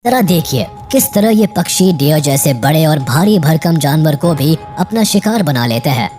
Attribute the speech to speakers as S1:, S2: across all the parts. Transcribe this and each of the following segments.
S1: जरा देखिए किस तरह ये पक्षी डियर जैसे बड़े और भारी भरकम जानवर को भी अपना शिकार बना लेते हैं।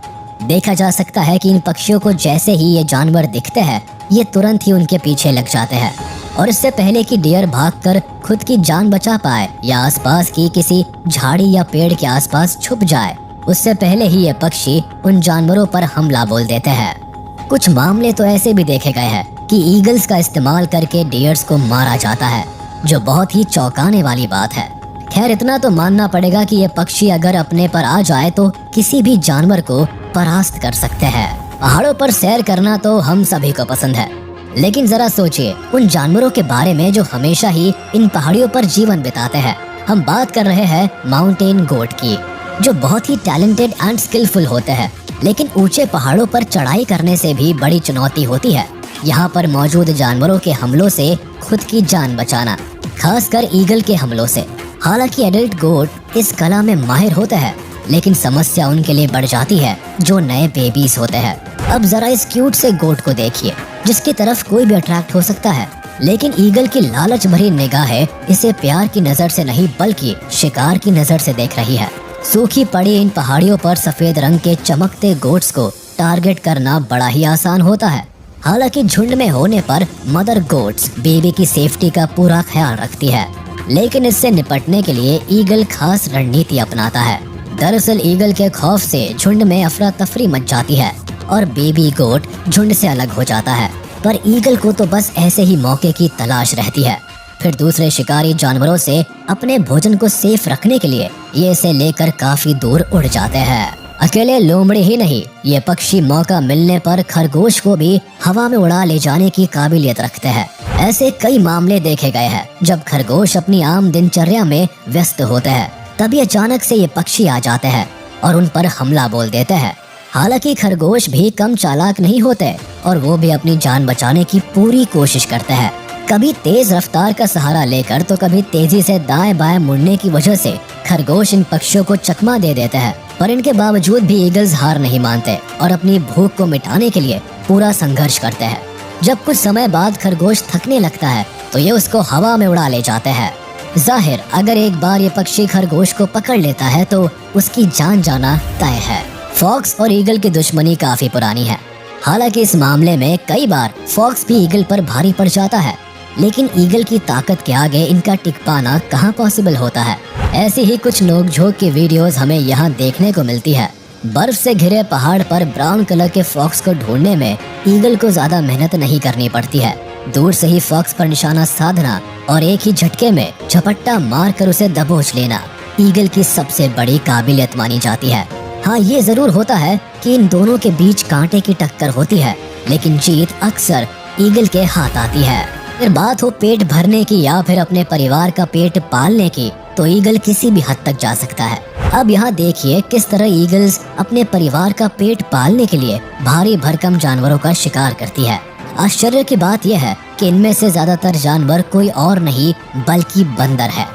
S1: देखा जा सकता है कि इन पक्षियों को जैसे ही ये जानवर दिखते हैं ये तुरंत ही उनके पीछे लग जाते हैं और इससे पहले कि डियर भागकर खुद की जान बचा पाए या आसपास की किसी झाड़ी या पेड़ के आसपास छुप जाए, उससे पहले ही ये पक्षी उन जानवरों पर हमला बोल देते हैं। कुछ मामले तो ऐसे भी देखे गए हैं कि ईगल्स का इस्तेमाल करके डियर्स को मारा जाता है, जो बहुत ही चौंकाने वाली बात है। खैर इतना तो मानना पड़ेगा कि ये पक्षी अगर अपने पर आ जाए तो किसी भी जानवर को परास्त कर सकते हैं। पहाड़ों पर सैर करना तो हम सभी को पसंद है, लेकिन जरा सोचिए उन जानवरों के बारे में जो हमेशा ही इन पहाड़ियों पर जीवन बिताते हैं। हम बात कर रहे हैं माउंटेन गोट की, जो बहुत ही टैलेंटेड एंड स्किलफुल होते हैं, लेकिन ऊंचे पहाड़ों पर चढ़ाई करने से भी बड़ी चुनौती होती है यहाँ पर मौजूद जानवरों के हमलों से खुद की जान बचाना, खासकर ईगल के हमलों से। हालांकि एडल्ट गोट इस कला में माहिर होते हैं, लेकिन समस्या उनके लिए बढ़ जाती है जो नए बेबीज होते हैं। अब जरा इस क्यूट से गोट को देखिए जिसकी तरफ कोई भी अट्रैक्ट हो सकता है, लेकिन ईगल की लालच भरी निगाहें इसे प्यार की नजर से नहीं बल्कि शिकार की नजर से देख रही है। सूखी पड़ी इन पहाड़ियों पर सफेद रंग के चमकते गोट्स को टारगेट करना बड़ा ही आसान होता है। हालांकि झुंड में होने पर मदर गोट्स बेबी की सेफ्टी का पूरा ख्याल रखती है, लेकिन इससे निपटने के लिए ईगल खास रणनीति अपनाता है। दरअसल ईगल के खौफ से झुंड में अफरा तफरी मच जाती है और बेबी गोट झुंड से अलग हो जाता है, पर ईगल को तो बस ऐसे ही मौके की तलाश रहती है। फिर दूसरे शिकारी जानवरों से अपने भोजन को सेफ रखने के लिए ये इसे लेकर काफी दूर उड़ जाते हैं। अकेले लोमड़ी ही नहीं, ये पक्षी मौका मिलने पर खरगोश को भी हवा में उड़ा ले जाने की काबिलियत रखते हैं। ऐसे कई मामले देखे गए हैं जब खरगोश अपनी आम दिनचर्या में व्यस्त होते हैं, तभी अचानक से ये पक्षी आ जाते हैं और उन पर हमला बोल देते हैं। हालांकि खरगोश भी कम चालाक नहीं होते और वो भी अपनी जान बचाने की पूरी कोशिश करते हैं। कभी तेज रफ्तार का सहारा लेकर तो कभी तेजी से दाएं बाएं मुड़ने की वजह से खरगोश इन पक्षियों को चकमा दे देते हैं, पर इनके बावजूद भी ईगल्स हार नहीं मानते और अपनी भूख को मिटाने के लिए पूरा संघर्ष करते हैं। जब कुछ समय बाद खरगोश थकने लगता है तो ये उसको हवा में उड़ा ले जाते हैं। जाहिर अगर एक बार ये पक्षी खरगोश को पकड़ लेता है तो उसकी जान जाना तय है। फॉक्स और ईगल की दुश्मनी काफी पुरानी है। हालांकि इस मामले में कई बार फॉक्स भी ईगल पर भारी पड़ जाता है, लेकिन ईगल की ताकत के आगे इनका टिक पाना कहाँ पॉसिबल होता है। ऐसी ही कुछ नोकझोंक की वीडियोस हमें यहाँ देखने को मिलती है। बर्फ से घिरे पहाड़ पर ब्राउन कलर के फॉक्स को ढूंढने में ईगल को ज्यादा मेहनत नहीं करनी पड़ती है। दूर से ही फॉक्स पर निशाना साधना और एक ही झटके में झपट्टा मारकर उसे दबोच लेना ईगल की सबसे बड़ी काबिलियत मानी जाती है। हाँ, ये जरूर होता है कि इन दोनों के बीच कांटे की टक्कर होती है, लेकिन जीत अक्सर ईगल के हाथ आती है। फिर बात हो पेट भरने की या फिर अपने परिवार का पेट पालने की, तो ईगल किसी भी हद तक जा सकता है। अब यहाँ देखिए किस तरह ईगल्स अपने परिवार का पेट पालने के लिए भारी भरकम जानवरों का शिकार करती है। आश्चर्य की बात यह है कि इनमें से ज्यादातर जानवर कोई और नहीं बल्कि बंदर है।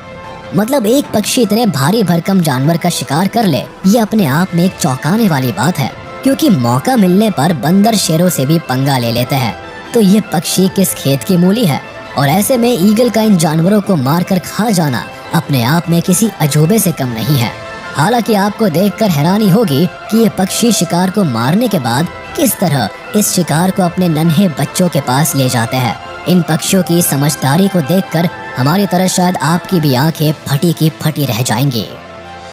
S1: मतलब एक पक्षी इतने भारी भरकम जानवर का शिकार कर ले, ये अपने आप में एक चौंकाने वाली बात है, क्योंकि मौका मिलने पर बंदर शेरों से भी पंगा ले लेते हैं। तो ये पक्षी किस खेत की मूली है, और ऐसे में ईगल का इन जानवरों को मारकर खा जाना अपने आप में किसी अजूबे से कम नहीं है। हालांकि आपको देखकर हैरानी होगी कि ये पक्षी शिकार को मारने के बाद किस तरह इस शिकार को अपने नन्हे बच्चों के पास ले जाते हैं। इन पक्षियों की समझदारी को देखकर हमारी तरह शायद आपकी भी आंखें फटी की फटी रह जाएंगी।